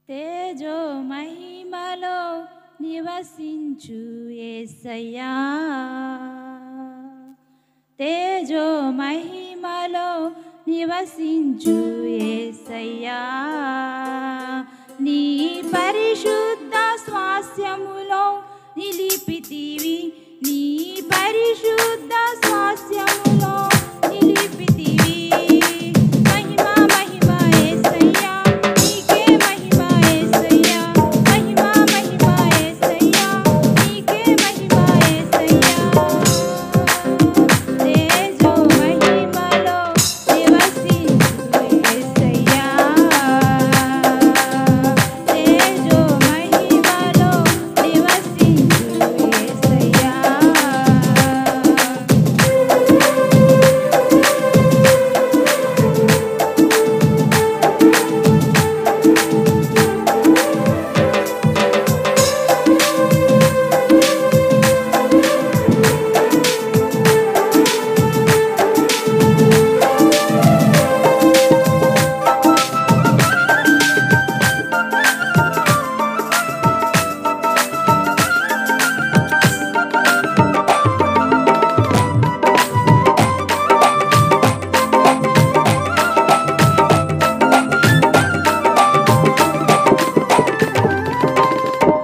తేజో మహిమలో నివసించు యేసయ్యా, తేజో మహిమలో నివసించు యేసయ్యా, నీ పరిశుద్ధ స్వాస్యములో నిలిపితివి, నీ పరిశుద్ధ స్వాస్యములో నిలిపితివి. మహిమ మహిమ యేసయ్యా, నీకే మహిమ యేసయ్యా, మహిమ మహిమ యేసయ్యా, నీకే మహిమ యేసయ్యా. తేజో మహిమలో నివసించు యేసయ్యా, తేజో మహిమలో నివసించు యేసయ్యా.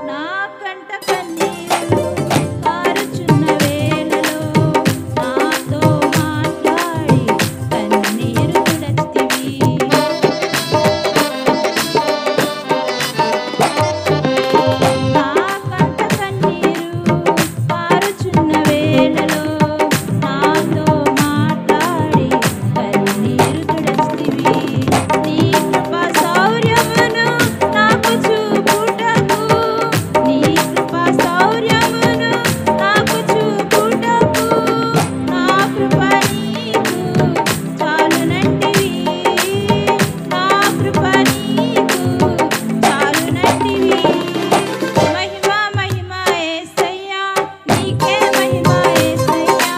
నా కంట కన్నీరు కారుచున్న వేళలో నాతో మాట్లాడి కన్నీరు తుడచితివి. నా కంట కన్నీరు కారుచున్న వేళలో నాతో మాట్లాడి కన్నీరు తుడచితివి. నీ కృపా శౌర్యమును నాకు చూపుటకు, నీ కృపా శౌర్యమును నాకు చూపుటకు, నా కృప నీకు చాలునంటివి, నా కృప నీకు చాలునంటివి. మహిమ మహిమ యేసయ్యా, నీకే మహిమ యేసయ్యా,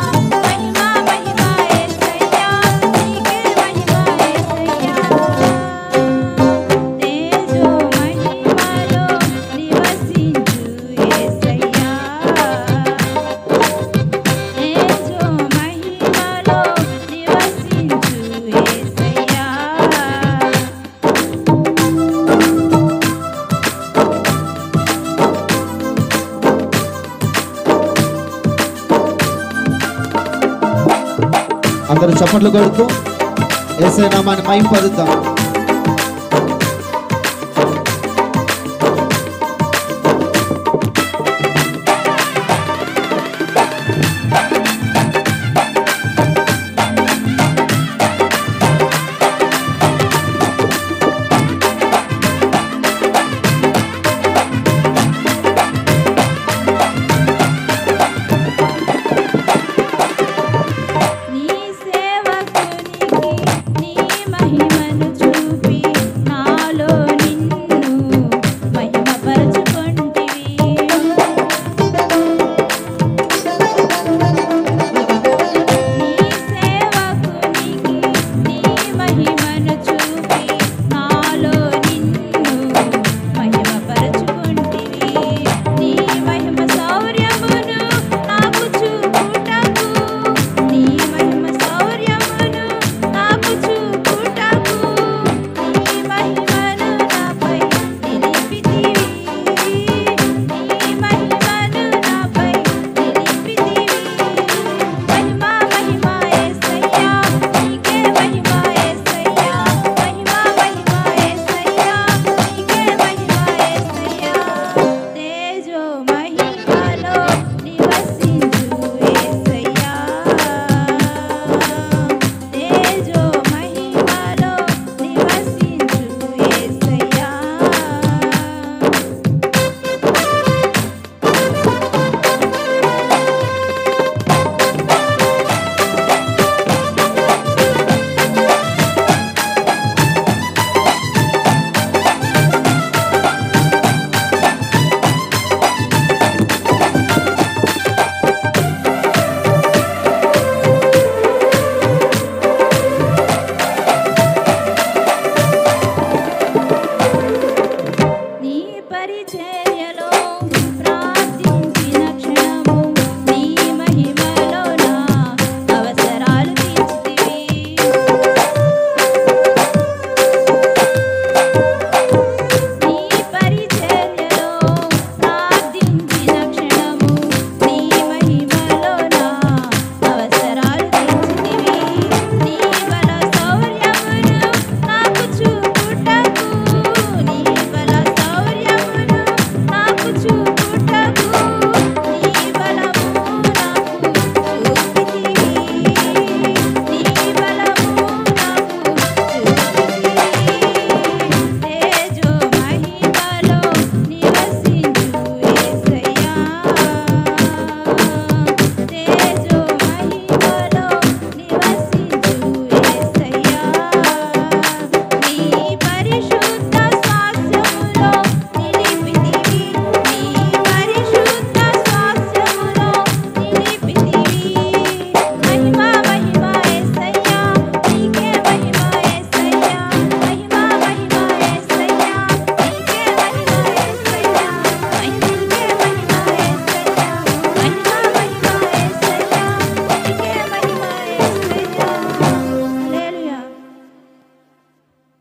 మహిమ మహిమ యేసయ్యా, నీకే మహిమ యేసయ్యా. తేజో మహిమలో నివసించు యేసయ్యా, తేజో మహిమలో నివసించు యేసయ్యా. అందరూ చప్పట్లు కొడుతూ యేసయ్య నామాన్ని మహిమపరుద్దాం.